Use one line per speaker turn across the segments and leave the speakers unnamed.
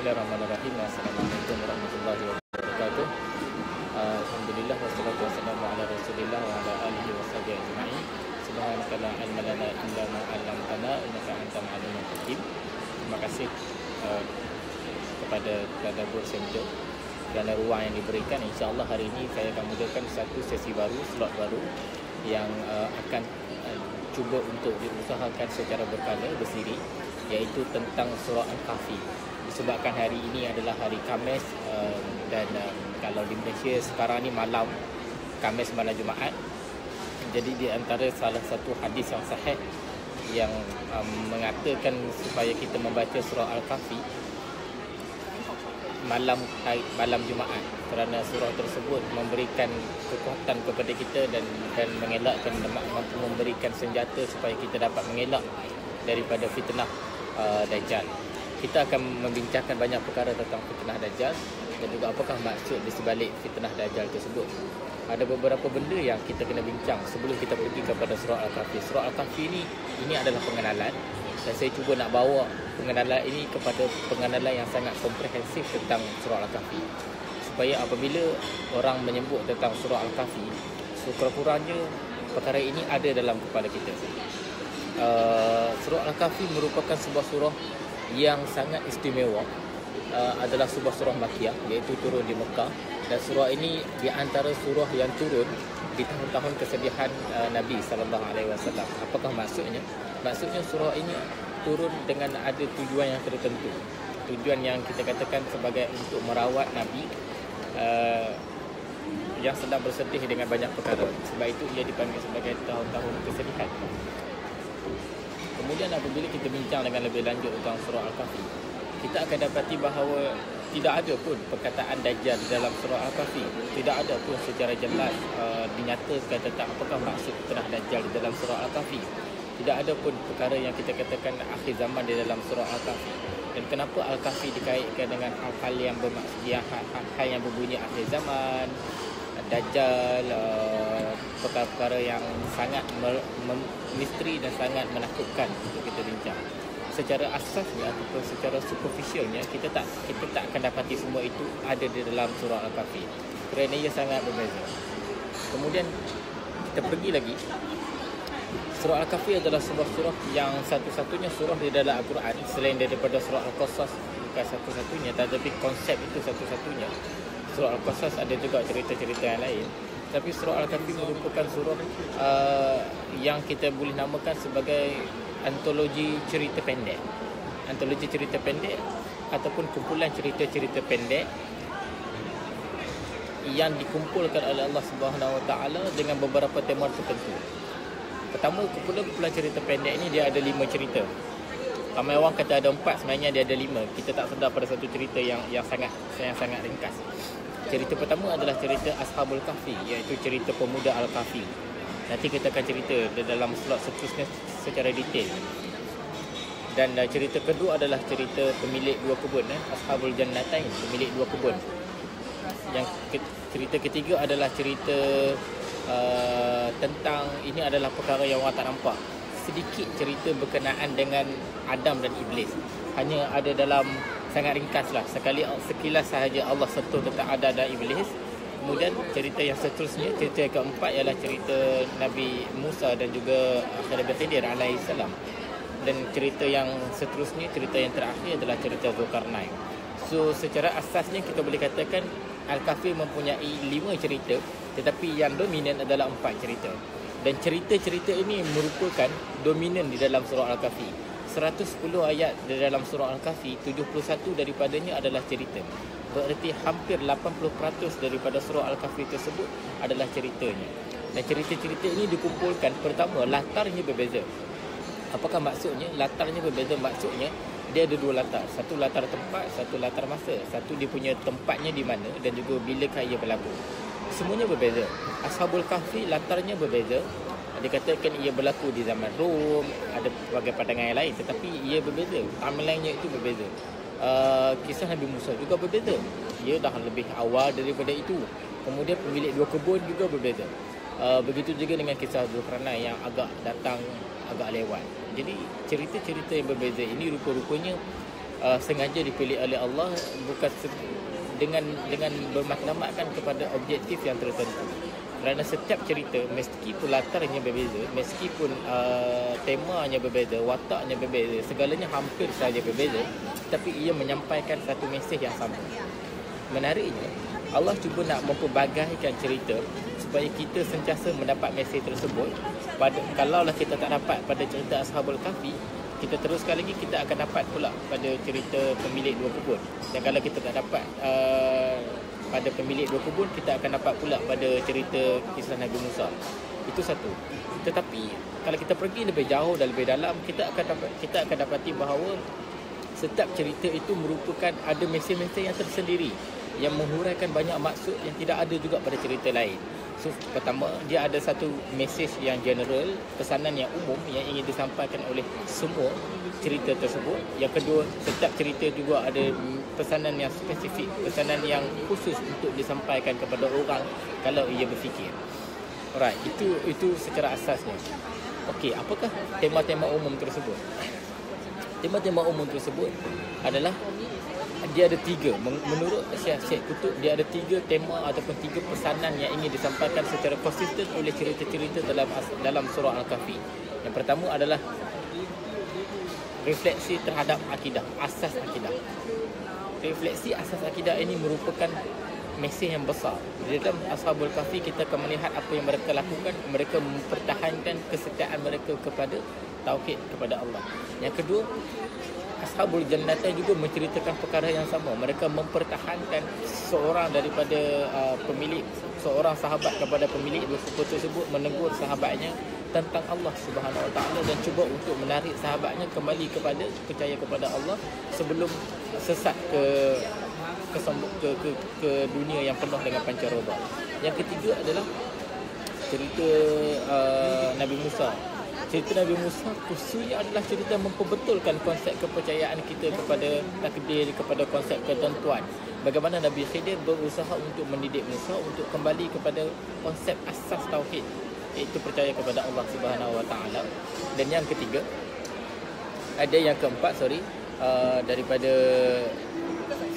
Bismillahirrahmanirrahim. Assalamualaikum warahmatullahi wabarakatuh. Alhamdulillah wassalatu wassalamu ala Rasulillah wa ala alihi washabihi ajma'in. Subhanaka la ilma lana illa ma 'allamtana innaka antal alimul hakim. Terima kasih kepada Tadabbur Center kerana ruang yang diberikan. InsyaAllah hari ini saya akan mulakan satu sesi baru, slot baru yang akan cuba untuk diusahakan secara berkala bersiri, iaitu tentang surah Al-Kahfi. Disebabkan hari ini adalah hari Khamis dan kalau di Malaysia sekarang ni malam Khamis malam Jumaat, jadi di antara salah satu hadis yang sahih yang mengatakan supaya kita membaca surah Al-Kahfi malam Jumaat, kerana surah tersebut memberikan kekuatan kepada kita dan mengelakkan, mampu memberikan senjata supaya kita dapat mengelak daripada fitnah Dajjal. Kita akan membincangkan banyak perkara tentang fitnah Dajjal dan juga apakah maksud di sebalik fitnah Dajjal tersebut. Ada beberapa benda yang kita kena bincang sebelum kita pergi kepada surah Al-Kahfi. Surah Al-Kahfi ini adalah pengenalan, dan saya cuba nak bawa pengenalan ini kepada pengenalan yang sangat komprehensif tentang surah Al-Kahfi, supaya apabila orang menyebut tentang surah Al-Kahfi, sekurang-kurangnya perkara ini ada dalam kepala kita. Surah Al-Kahfi merupakan sebuah surah yang sangat istimewa. Adalah sebuah surah Makkiyah, iaitu turun di Mekah, dan surah ini di antara surah yang turun di tahun-tahun kesedihan Nabi SAW. Apakah maksudnya? Maksudnya surah ini turun dengan ada tujuan yang tertentu. Tujuan yang kita katakan sebagai untuk merawat Nabi yang sedang bersedih dengan banyak perkara. Sebab itu ia dipanggil sebagai tahun-tahun kesedihan. Kemudian apabila kita bincang dengan lebih lanjut tentang surah Al-Kahfi, kita akan dapati bahawa tidak ada pun perkataan Dajjal di dalam surah Al-Kahfi. Tidak ada pun secara jelas dinyatakan tentang apakah maksud fitnah Dajjal di dalam surah Al-Kahfi. Tidak ada pun perkara yang kita katakan akhir zaman di dalam surah Al-Kahfi. Dan kenapa Al-Kahfi dikaitkan dengan hal-hal yang hal yang berbunyi akhir zaman, Dajjal, perkara-perkara yang sangat misteri dan sangat menakutkan untuk kita bincang. Secara asasnya ataupun secara superficialnya kita tak akan dapati semua itu ada di dalam surah Al-Kahfi, kerana ia sangat berbeza. Kemudian kita pergi lagi, surah Al-Kahfi adalah sebuah surah yang satu-satunya surah di dalam Al-Quran selain daripada surah Al-Qasas. Bukan satu-satunya, tetapi konsep itu satu-satunya. Surah Al-Qasas ada juga cerita-cerita yang lain, tapi surah Al-Kahfi merupakan surah yang kita boleh namakan sebagai antologi cerita pendek. Antologi cerita pendek ataupun kumpulan cerita-cerita pendek yang dikumpulkan oleh Allah Subhanahu Wa Taala dengan beberapa tema tertentu. Pertama, kumpulan cerita pendek ini dia ada 5 cerita. Ramai orang kata ada 4, sebenarnya dia ada 5. Kita tak sedar pada satu cerita yang sangat ringkas. Cerita pertama adalah cerita Ashabul Kahfi, iaitu cerita pemuda Al-Kahfi. Nanti kita akan cerita dalam slot seterusnya secara detail. Dan cerita kedua adalah cerita pemilik 2 kebun, Ashabul Jannatain, pemilik 2 kebun. Yang cerita ketiga adalah cerita tentang, ini adalah perkara yang orang tak nampak, sedikit cerita berkenaan dengan Adam dan Iblis. Hanya ada dalam sangat ringkas lah, sekilas sahaja Allah sentuh tentang Adam dan Iblis. Kemudian cerita yang seterusnya, cerita yang keempat ialah cerita Nabi Musa dan juga Nabi Khidir alaihissalam. Dan cerita yang seterusnya, cerita yang terakhir adalah cerita Zulkarnain. So secara asasnya kita boleh katakan Al-Kahfi mempunyai 5 cerita, tetapi yang dominan adalah 4 cerita. Dan cerita-cerita ini merupakan dominan di dalam surah Al-Kahfi. 110 ayat di dalam surah Al-Kahfi, 71 daripadanya adalah cerita. Bererti hampir 80% daripada surah Al-Kahfi tersebut adalah ceritanya. Dan cerita-cerita ini dikumpulkan, pertama, latarnya berbeza. Apakah maksudnya? Latarnya berbeza, maksudnya dia ada 2 latar. Satu latar tempat, satu latar masa. Satu dia punya tempatnya di mana dan juga bilakah ia berlaku. Semuanya berbeza. Ashabul Kahfi latarnya berbeza. Dikatakan ia berlaku di zaman Rom, ada berbagai pandangan yang lain, tetapi ia berbeza. Timeline-nya itu berbeza. Kisah Nabi Musa juga berbeza. Ia dah lebih awal daripada itu. Kemudian pemilik 2 kebun juga berbeza. Begitu juga dengan kisah Zulkarnain yang agak lewat. Jadi cerita-cerita yang berbeza ini rupa-rupanya sengaja dipilih oleh Allah, bukan dengan bermatlamatkan kepada objektif yang tertentu. Kerana setiap cerita, meskipun latarnya berbeza, meskipun temanya berbeza, wataknya berbeza, segalanya hampir saja berbeza, tapi ia menyampaikan satu mesej yang sama. Menariknya, Allah cuba nak mempelbagaikan cerita supaya kita sentiasa mendapat mesej tersebut. Kalaulah kita tak dapat pada cerita Ashabul Kahfi, kita teruskan lagi, kita akan dapat pula pada cerita pemilik dua kebun. Dan kalau kita tak dapat pada pemilik dua kebun, kita akan dapat pula pada cerita kisah Nabi Musa. Itu satu. Tetapi kalau kita pergi lebih jauh dan lebih dalam, kita akan dapati bahawa setiap cerita itu merupakan ada mesej-mesej yang tersendiri, yang menghuraikan banyak maksud yang tidak ada juga pada cerita lain. So, pertama, dia ada satu mesej yang general, pesanan yang umum yang ingin disampaikan oleh semua cerita tersebut. Yang kedua, setiap cerita juga ada pesanan yang spesifik, pesanan yang khusus untuk disampaikan kepada orang kalau ia berfikir. Alright, itu secara asasnya. Okey, apakah tema-tema umum tersebut? Tema-tema umum tersebut adalah dia ada tiga. Menurut Syekh Qutb, dia ada tiga tema ataupun tiga pesanan yang ingin disampaikan secara konsisten oleh cerita-cerita dalam surah Al-Kahfi. Yang pertama adalah refleksi terhadap akidah, asas akidah. Refleksi asas akidah ini merupakan mesej yang besar. Di dalam Ashabul Kahfi kita akan melihat apa yang mereka lakukan. Mereka mempertahankan kesetiaan mereka kepada tauhid kepada Allah. Yang kedua, Ashabul Jannah juga menceritakan perkara yang sama. Mereka mempertahankan seorang daripada pemilik, seorang sahabat kepada pemilik dua suku tersebut menegur sahabatnya tentang Allah Subhanahu Wa Taala dan cuba untuk menarik sahabatnya kembali kepada percaya kepada Allah sebelum sesat ke dunia yang penuh dengan pancaroba. Yang ketiga adalah cerita Nabi Musa. Cerita Nabi Musa khususnya adalah cerita memperbetulkan konsep kepercayaan kita kepada takdir, kepada konsep ketentuan. Bagaimana Nabi Khidir berusaha untuk mendidik Musa untuk kembali kepada konsep asas tauhid, iaitu percaya kepada Allah Subhanahu Wa Taala. Dan yang ketiga, yang keempat daripada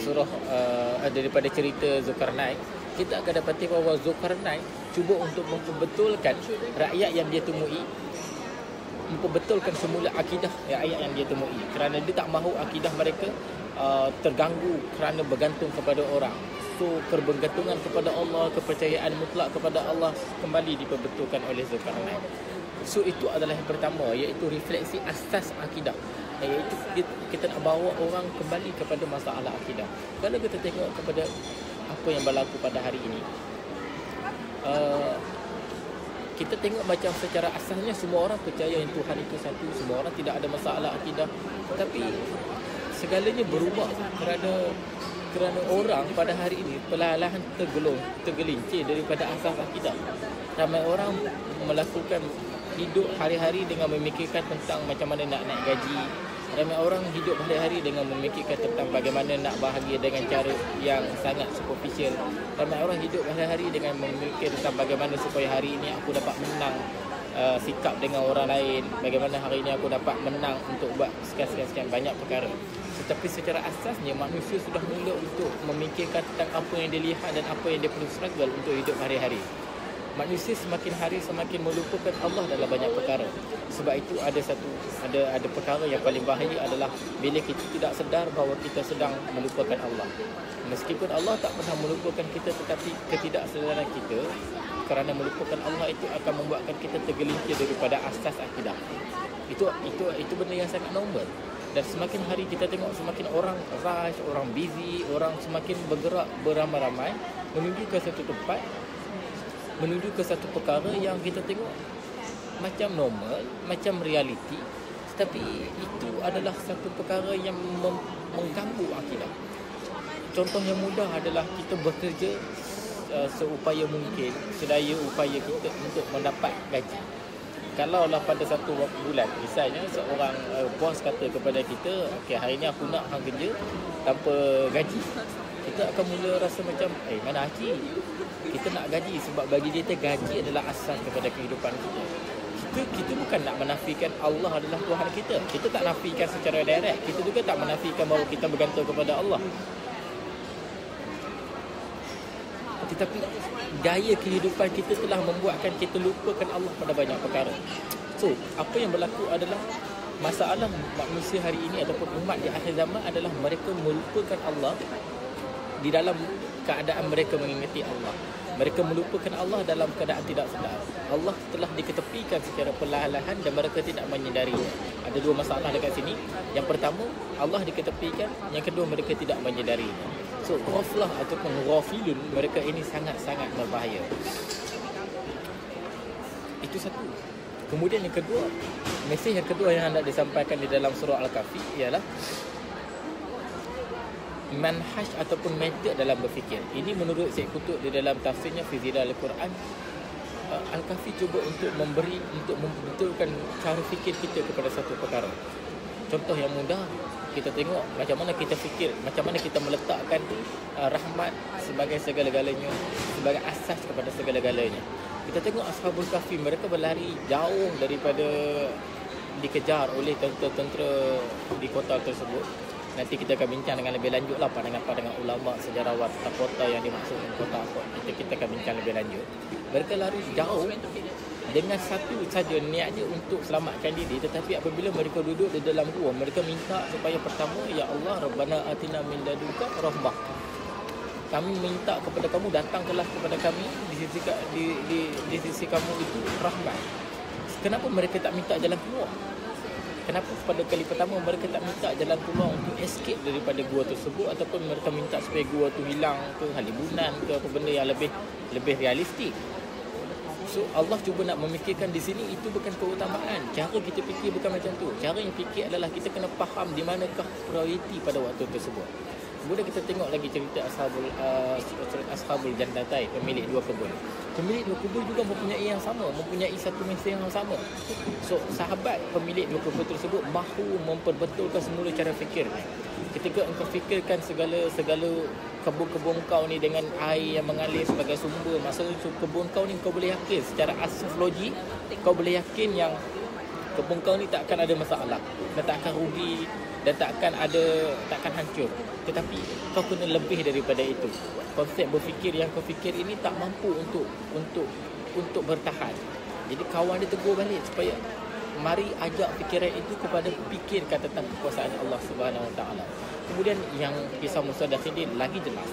surah daripada cerita Zulkarnain, kita akan dapati bahawa Zulkarnain cuba untuk memperbetulkan rakyat yang dia temui, memperbetulkan semula akidah rakyat yang dia temui, kerana dia tak mahu akidah mereka terganggu kerana bergantung kepada orang. So kebergantungan kepada Allah, kepercayaan mutlak kepada Allah kembali diperbetulkan oleh Zulkarnain. So itu adalah yang pertama, iaitu refleksi asas akidah, iaitu kita nak bawa orang kembali kepada masalah akidah. Kalau kita tengok kepada apa yang berlaku pada hari ini, kita tengok macam secara asasnya semua orang percaya yang Tuhan itu satu, semua orang tidak ada masalah akidah. Tetapi segalanya berubah kerana orang pada hari ini perlahan-lahan tergelincir daripada asas akidah. Ramai orang melakukan hidup hari-hari dengan memikirkan tentang macam mana nak naik gaji. Ramai orang hidup hari-hari dengan memikirkan tentang bagaimana nak bahagia dengan cara yang sangat superficial. Ramai orang hidup hari-hari dengan memikir tentang bagaimana supaya hari ini aku dapat menang sikap dengan orang lain, bagaimana hari ini aku dapat menang untuk buat sekian banyak perkara. Tetapi secara asasnya manusia sudah mula untuk memikirkan tentang apa yang dia lihat dan apa yang dia perlu struggle untuk hidup hari-hari. Manusia semakin hari semakin melupakan Allah dalam banyak perkara. Sebab itu ada perkara yang paling bahaya adalah bila kita tidak sedar bahawa kita sedang melupakan Allah. Meskipun Allah tak pernah melupakan kita, tetapi ketidaksedaran kita kerana melupakan Allah itu akan membuatkan kita tergelincir daripada asas akidah. Itu benda yang sangat normal. Dan semakin hari kita tengok semakin orang rush, orang busy, orang semakin bergerak beramai-ramai menuju ke satu tempat, menuju ke satu perkara yang kita tengok macam normal, macam realiti, tetapi itu adalah satu perkara yang mengganggu akidah. Contoh yang mudah adalah kita bekerja seupaya mungkin, sedaya upaya kita untuk mendapat gaji. Kalaulah pada satu bulan, misalnya seorang bos kata kepada kita, okey, hari ni aku nak hang kerja tanpa gaji, kita akan mula rasa macam, mana Haji? Kita nak gaji sebab bagi dia gaji adalah asas kepada kehidupan kita. kita bukan nak menafikan Allah adalah Tuhan kita. Kita tak nafikan secara direct. Kita juga tak menafikan bahawa kita bergantung kepada Allah. Tetapi gaya kehidupan kita telah membuatkan kita lupakan Allah pada banyak perkara. So, apa yang berlaku adalah masalah manusia hari ini ataupun umat di akhir zaman adalah mereka melupakan Allah di dalam keadaan mereka mengingati Allah. Mereka melupakan Allah dalam keadaan tidak sedar. Allah telah diketepikan secara perlahan-lahan dan mereka tidak menyedarinya. Ada dua masalah dekat sini. Yang pertama, Allah diketepikan. Yang kedua, mereka tidak menyedarinya. So, ghaflah ataupun ghafilun, mereka ini sangat-sangat berbahaya. Itu satu. Kemudian yang kedua, mesej yang kedua yang hendak disampaikan di dalam surah Al-Kahfi ialah manhaj ataupun metode dalam berfikir. Ini menurut Syekh Qutb di dalam tafsirnya fi Zilal Al-Quran. Al-Kahfi cuba untuk membetulkan cara fikir kita kepada satu perkara. Contoh yang mudah, kita tengok macam mana kita fikir, macam mana kita meletakkan rahmat sebagai segala-galanya, sebagai asas kepada segala-galanya. Kita tengok Ashabul Kahfi, mereka berlari jauh daripada dikejar oleh tentera-tentera di kota tersebut. Nanti kita akan bincang dengan lebih lanjut lah pandangan ulama sejarawan tentang kota yang dimaksudkan kota apa. Kita akan bincang lebih lanjut. Mereka lari jauh dengan satu saja niatnya untuk selamatkan diri. Tetapi apabila mereka duduk di dalam gua, mereka minta supaya pertama, ya Allah, Rabbana atina min ladunka rahmah. Kami minta kepada kamu, datangkanlah kepada kami di sisi kamu itu rahmat. Kenapa mereka tak minta jalan keluar? Kenapa pada kali pertama mereka tak minta jalan keluar untuk escape daripada gua tersebut, ataupun mereka minta supaya gua tu hilang ke halibunan ke apa benda yang lebih realistik? So Allah cuba nak memikirkan di sini itu bukan keutamaan. Cara kita fikir bukan macam tu. Cara yang fikir adalah kita kena faham di manakah prioriti pada waktu tersebut. Kemudian kita tengok lagi cerita Ashabul Jannatain, pemilik dua kebun. Pemilik dua kebun juga mempunyai yang sama, mempunyai satu mesej yang sama. So sahabat pemilik dua kebun tersebut mahu memperbetulkan semula cara fikir. Ketika engkau fikirkan segala kebun-kebun kau ni dengan air yang mengalir sebagai sumber, maksudnya kebun kau ni kau boleh yakin secara asas logik, kau boleh yakin yang kebun kau ni tak akan ada masalah dan tak akan rugi dan tak akan hancur. Tetapi kau kena lebih daripada itu. Konsep berfikir yang kau fikir ini tak mampu untuk bertahan. Jadi kawan dia tegur balik supaya mari ajak fikiran itu kepada fikirkan tentang kekuasaan Allah Subhanahu Wa Taala. Kemudian yang kisah Musa dan Khidir lagi jelas.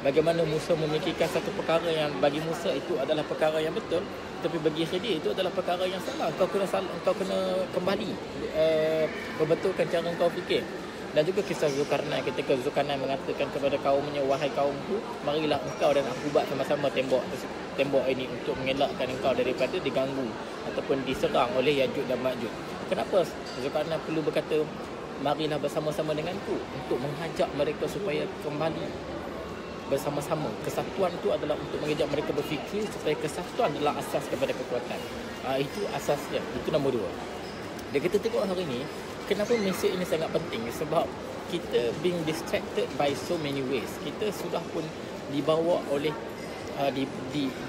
Bagaimana Musa memikirkan satu perkara yang bagi Musa itu adalah perkara yang betul, tapi bagi Khidir itu adalah perkara yang salah. Kau kena kembali perbetulkan cara kau fikir. Dan juga kisah Zulkarnain, ketika Zulkarnain mengatakan kepada kaumnya, wahai kaumku, marilah engkau dan aku buat sama-sama tembok ini untuk mengelakkan engkau daripada diganggu ataupun diserang oleh Yajuj dan Majuj. Kenapa Zulkarnain perlu berkata marilah bersama-sama denganku untuk mengajak mereka supaya kembali bersama-sama? Kesatuan itu adalah untuk mengajak mereka berfikir supaya kesatuan adalah asas kepada kekuatan. Itu asasnya, itu nombor dua. Dan kita tengok hari ini, kenapa mesej ini sangat penting? Sebab kita being distracted by so many ways. Kita sudah pun dibawa oleh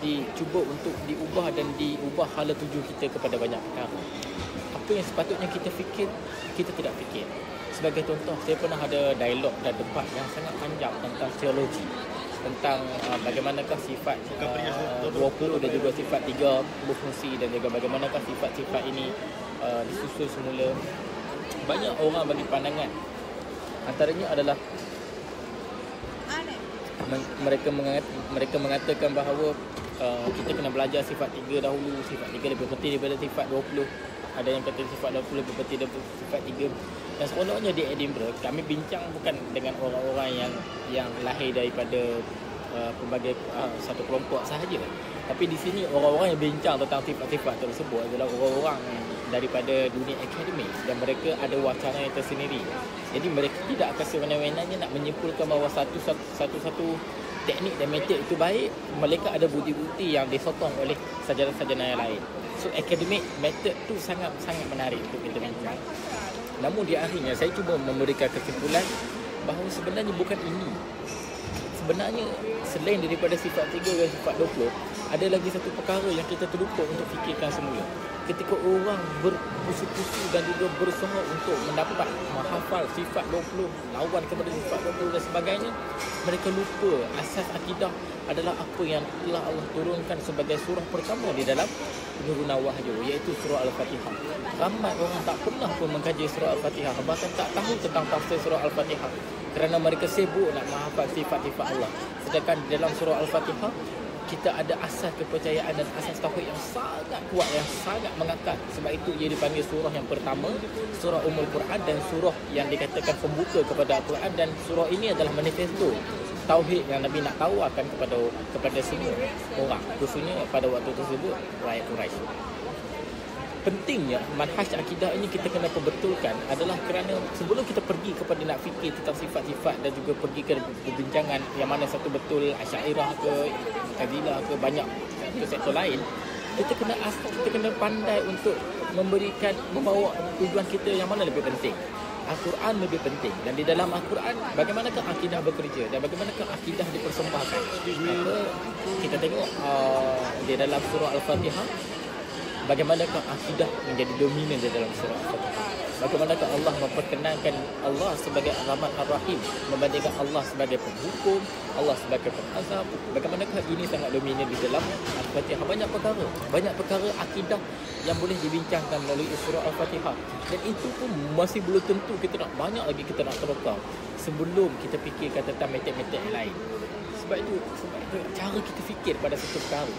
dicuba untuk diubah dan diubah hala tuju kita kepada banyak perkara. Apa yang sepatutnya kita fikir, kita tidak fikir. Sebagai contoh, saya pernah ada dialog dan debat yang sangat panjang tentang teologi, tentang bagaimanakah sifat 20 dan juga sifat 3 berfungsi, dan juga bagaimanakah sifat-sifat ini disusun semula. Banyak orang bagi pandangan, antaranya adalah mereka mengatakan bahawa kita kena belajar sifat 3 dahulu, sifat 3 lebih penting daripada sifat 20. Ada yang kata sifat 20 lebih penting daripada sifat 3. Dan seronoknya di Edinburgh, kami bincang bukan dengan orang-orang yang lahir daripada pelbagai satu kelompok sahaja. Tapi di sini orang-orang yang bincang tentang sifat-sifat tersebut adalah orang-orang daripada dunia akademik, dan mereka ada wacana yang tersendiri. Jadi mereka tidak akan semena-menanya nak menyimpulkan bahawa satu teknik dan metode itu baik. Mereka ada bukti-bukti yang disokong oleh sarjana-sarjana yang lain. So academic method tu sangat-sangat menarik untuk kita bincang. Namun di akhirnya saya cuba memberikan kesimpulan bahawa sebenarnya bukan ini. sebenarnya selain daripada sifat 3 dan sifat 20, ada lagi satu perkara yang kita terlupa untuk fikirkan semula. Ketika orang berpusu-pusu dan juga berusaha untuk mendapat menghafal sifat 20, lawan kepada sifat 20 dan sebagainya, mereka lupa asas akidah adalah apa yang telah Allah turunkan sebagai surah pertama di dalam Nurul Wahyu, iaitu surah Al-Fatihah. Ramai orang tak pernah pun mengkaji surah Al-Fatihah, bahkan tak tahu tentang tafsir surah Al-Fatihah kerana mereka sibuk nak menghafal sifat-sifat Allah. Sedangkan di dalam surah Al-Fatihah kita ada asas kepercayaan dan asas tauhid yang sangat kuat, yang sangat mengakar. Sebab itu ia dipanggil surah yang pertama, surah Ummul Quran, dan surah yang dikatakan pembuka kepada Al-Quran. Dan surah ini adalah manifesto tauhid yang Nabi nak tawarkan kepada semua orang, khususnya pada waktu tersebut rakyat Quraisy. Pentingnya manhaj akidah ini kita kena perbetulkan adalah kerana sebelum kita pergi kepada nak fikir tentang sifat-sifat dan juga pergi ke perbincangan yang mana satu betul Asy'ariyah ke Mu'tazilah ke banyak sektor lain, kita kena pandai untuk membawa tujuan kita yang mana lebih penting. Al-Quran lebih penting, dan di dalam Al-Quran bagaimanakah akidah bekerja dan bagaimanakah akidah dipersembahkan. Maka kita tengok di dalam surah Al-Fatihah bagaimanakah akidah menjadi dominan di dalam surah Al-Fatihah. Bagaimanakah Allah memperkenalkan Allah sebagai Ar-Rahman Ar-Rahim membandingkan Allah sebagai penghukum, Allah sebagai pengazab. Bagaimanakah ini sangat dominan di dalam Al-Fatihah. Banyak perkara akidah yang boleh dibincangkan melalui surah Al-Fatihah. Dan itu pun masih belum tentu, kita nak banyak lagi kita nak terokar sebelum kita fikirkan tentang metode-metode yang lain. Sebab itu cara kita fikir pada satu perkara,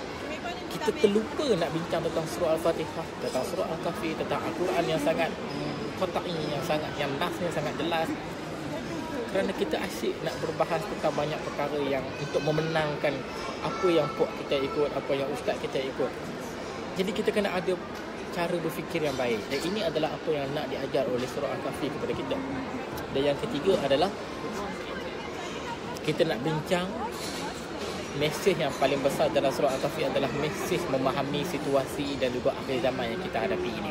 kita terlupa nak bincang tentang surah Al-Fatihah, tentang surah Al-Kahfi, tentang Al-Quran yang sangat kotak ini, yang nasnya sangat jelas, kerana kita asyik nak berbahas tentang banyak perkara yang untuk memenangkan apa yang pok kita ikut, apa yang ustaz kita ikut. Jadi kita kena ada cara berfikir yang baik, dan ini adalah apa yang nak diajar oleh surah Al-Kahfi kepada kita. Dan yang ketiga adalah kita nak bincang mesej yang paling besar dalam surah Al-Kahfi adalah mesej memahami situasi dan juga akhir zaman yang kita hadapi ini.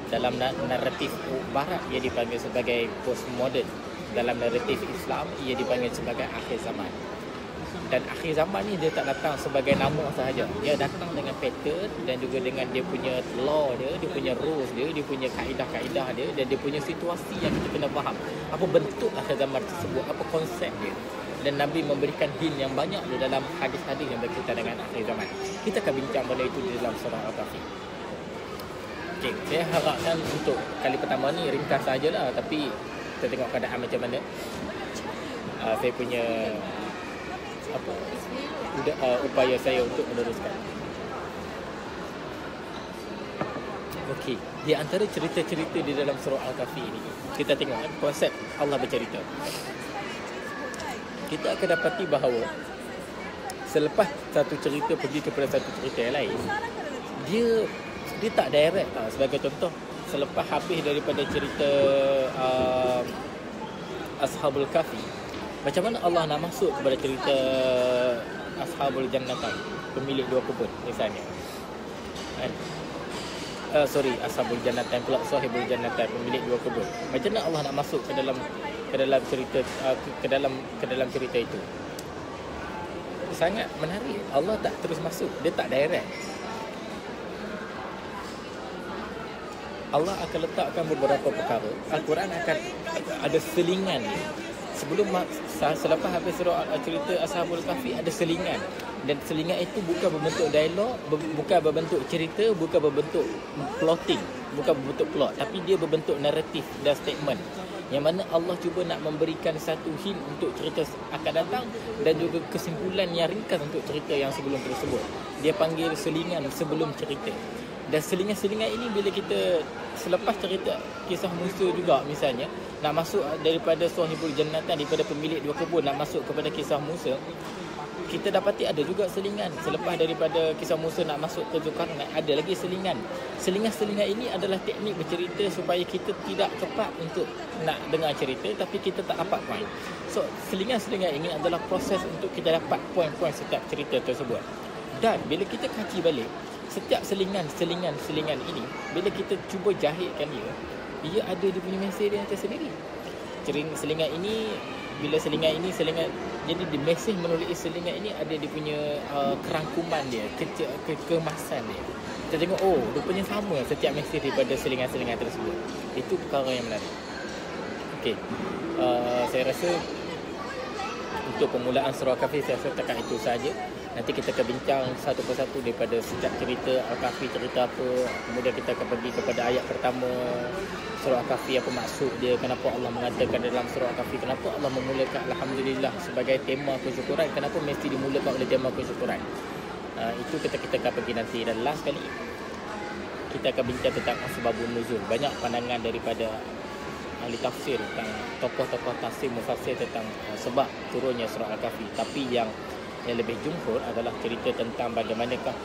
Dalam naratif barat ia dipanggil sebagai postmodern, dalam naratif Islam ia dipanggil sebagai akhir zaman. Dan akhir zaman ni dia tak datang sebagai nama sahaja, dia datang dengan pattern dan juga dengan dia punya law dia punya rules dia punya kaedah-kaedah dia, dan dia punya situasi yang kita kena faham apa bentuk akhir zaman tersebut, apa konsep dia. Dan Nabi memberikan hint yang banyak di dalam hadis-hadis yang berkaitan dengan akhir zaman. Kita akan bincang benda itu di dalam surah Al-Kahfi. Okay, saya harapkan untuk kali pertama ni ringkas sajalah, tapi kita tengok keadaan macam mana. Saya punya upaya saya untuk meneruskan. Okey, di antara cerita-cerita di dalam surah Al-Kahfi ini, kita tengok konsep Allah bercerita. Kita akan dapati bahawa selepas satu cerita pergi kepada satu cerita yang lain, dia tak direct tau. Sebagai contoh, selepas habis daripada cerita Ashabul Kahfi, macam mana Allah nak masuk kepada cerita Ashabul Jannatan, pemilik dua kebun misalnya, kan? Ashabul Jannatan pula, Sahibul Jannatan, pemilik dua kebun. Macam mana Allah nak masuk ke dalam cerita ke dalam cerita itu? Sangat menarik. Allah tak terus masuk, dia tak direct. Allah akan letakkan beberapa perkara. Al-Quran akan ada selingan dia. Selepas habis surah cerita Ashabul Kahfi, ada selingan. Dan selingan itu bukan berbentuk dialog, bukan berbentuk cerita, bukan berbentuk plotting, bukan berbentuk plot, tapi dia berbentuk naratif dan statement, yang mana Allah cuba nak memberikan satu hint untuk cerita akan datang dan juga kesimpulan yang ringkas untuk cerita yang sebelum tersebut. Dia panggil selingan sebelum cerita. Dan selingan-selingan ini bila kita selepas cerita kisah Musa juga misalnya, nak masuk daripada Sahibul Jannatan, daripada pemilik dua kebun, nak masuk kepada kisah Musa, kita dapati ada juga selingan. Selepas daripada kisah Musa nak masuk ke Zulkarnain, ada lagi selingan. Selingan-selingan ini adalah teknik bercerita supaya kita tidak cepat untuk nak dengar cerita, tapi kita tak dapat point. So selingan-selingan ini adalah proses untuk kita dapat point-point setiap cerita tersebut. Dan bila kita kaji balik setiap selingan ini, bila kita cuba jahitkan dia ada dia punya mesej dia tersendiri. Selingan ini bila selingan jadi di mesej menulis selingan ini ada dia punya kerangkuman dia, kemasan dia. Kita tengok, oh rupanya sama setiap mesej daripada selingan-selingan tersebut. Itu perkara yang menarik. Okey, saya rasa untuk permulaan surah Al-Kahfi saya rasa takat itu saja. Nanti kita akan bincang satu persatu daripada setiap cerita Al-Kahfi, cerita apa. Kemudian kita akan pergi kepada ayat pertama surah Al-Kahfi, apa maksud dia, kenapa Allah mengatakan dalam surah Al-Kahfi, kenapa Allah memulakan Alhamdulillah sebagai tema kesyukuran, kenapa mesti dimulakan oleh tema kesyukuran. Itu kita akan pergi nanti. Dan last kali kita akan bincang tentang asbabun nuzul. Banyak pandangan daripada ahli tafsir tentang tokoh-tokoh tafsir mufassir tentang sebab turunnya surah Al-Kahfi. Tapi yang lebih jumhur adalah cerita tentang bagaimanakah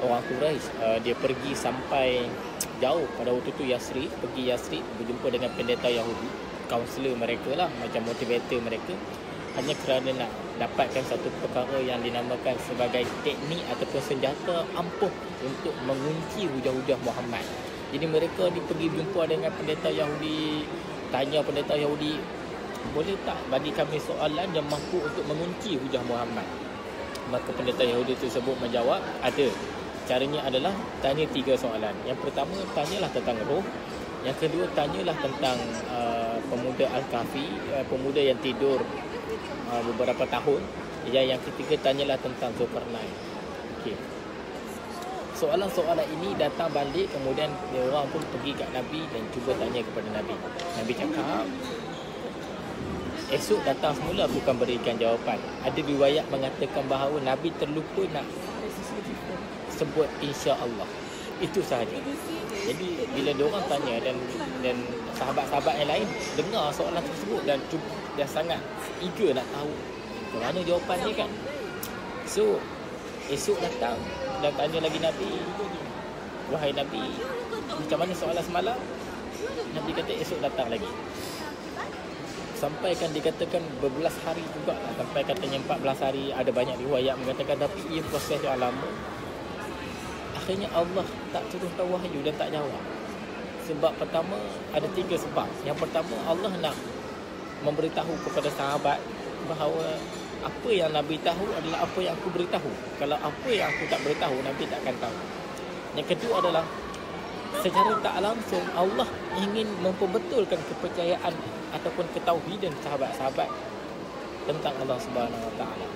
orang Quraisy dia pergi sampai jauh pada waktu itu pergi Yasrib berjumpa dengan pendeta Yahudi, kaunselor mereka lah, macam motivator mereka, hanya kerana nak dapatkan satu perkara yang dinamakan sebagai teknik ataupun senjata ampuh untuk mengunci hujah-hujah Muhammad. Jadi mereka ni pergi jumpa dengan pendeta Yahudi, tanya pendeta Yahudi, boleh tak bagi kami soalan yang mampu untuk mengunci hujah Muhammad? Maka pendeta Yahudi tersebut menjawab, ada. Caranya adalah tanya 3 soalan. Yang pertama, tanyalah tentang roh. Yang kedua, tanyalah tentang pemuda Al-Kahfi, pemuda yang tidur beberapa tahun. Yang ketiga, tanyalah tentang Zulkarnain. Okey. Soalan-soalan ini datang balik, kemudian orang pun pergi kat Nabi dan cuba tanya kepada Nabi. Nabi cakap, esok datang semula bukan berikan jawapan. Ada riwayat mengatakan bahawa Nabi terlupa nak sebut insya-Allah. Itu sahaja. Jadi bila diorang tanya dan sahabat-sahabat yang lain dengar soalan tersebut dan sangat eager nak tahu mana jawapan dia kan. So esok datang dan tanya lagi Nabi, wahai Nabi, macam mana soalan semalam? Nabi kata esok datang lagi. Sampai kan dikatakan berbelas hari juga lah. Sampai katanya 14 hari. Ada banyak riwayat mengatakan, tapi ia proses yang lama. Akhirnya Allah tak turunkan wahyu dan tak jawab. Sebab pertama, ada 3 sebab. Yang pertama, Allah nak memberitahu kepada sahabat bahawa apa yang Nabi tahu adalah apa yang aku beritahu. Kalau apa yang aku tak beritahu, Nabi tak akan tahu. Yang kedua adalah secara tak langsung Allah ingin memperbetulkan kepercayaan ataupun ketauhidan sahabat-sahabat tentang Allah Subhanahu Wa Taala.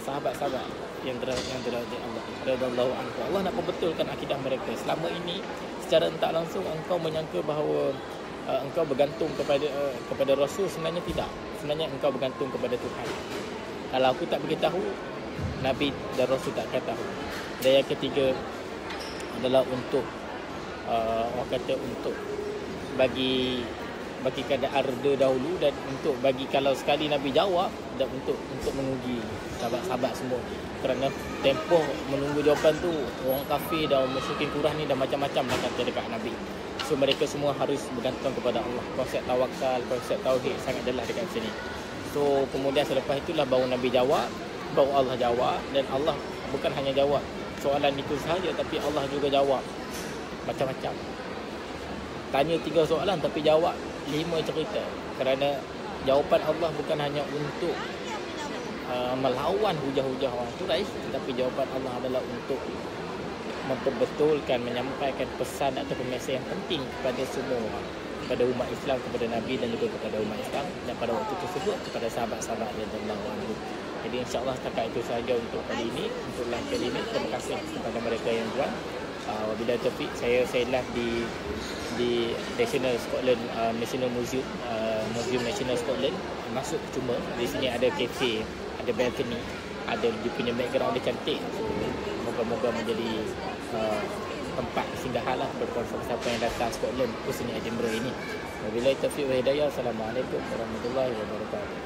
Sahabat-sahabat yang derajat Allah radhiyallahu anhu, Allah nak perbetulkan akidah mereka. Selama ini secara tak langsung engkau menyangka bahawa engkau bergantung kepada Rasul, sebenarnya tidak. Sebenarnya engkau bergantung kepada Tuhan. Kalau aku tak beritahu, Nabi dan Rasul tak akan tahu. Dan yang ketiga adalah untuk orang kata untuk bagi keadaan reda dahulu, dan untuk bagi kalau sekali Nabi jawab, dan untuk menguji sahabat-sahabat semua. Kerana tempoh menunggu jawapan tu, orang kafir dan musyrikin Quraisy ni dah macam-macam dah kata dekat Nabi. So mereka semua harus bergantung kepada Allah. Konsep tawakal, konsep tauhid sangat jelas dekat sini. So kemudian selepas itulah baru Nabi jawab, baru Allah jawab. Dan Allah bukan hanya jawab soalan itu sahaja, tapi Allah juga jawab macam-macam. Tanya 3 soalan tapi jawab 5 cerita. Kerana jawapan Allah bukan hanya untuk melawan hujah-hujah orang Quraisy, tetapi jawapan Allah adalah untuk memperbetulkan, menyampaikan pesan atau mesej yang penting kepada semua orang, kepada umat Islam, kepada Nabi dan juga kepada umat Islam, dan pada waktu tersebut kepada sahabat-sahabat yang radhiyallahu. Jadi insya-Allah setakat itu sahaja untuk kali ini, untuk live kali ini. Terima kasih kepada mereka yang buat. Wabillahi taufiq. Saya live di National Scotland, National Museum, Museum National Scotland. Masuk cuma di sini ada kafe, ada balcony, ada dia punya background dia cantik. So, moga-moga menjadi tempat singgahan lah bagi siapa yang datang Scotland khususnya Edinburgh ini. Wabillahi taufiq wa hidayah. Assalamualaikum warahmatullahi wabarakatuh.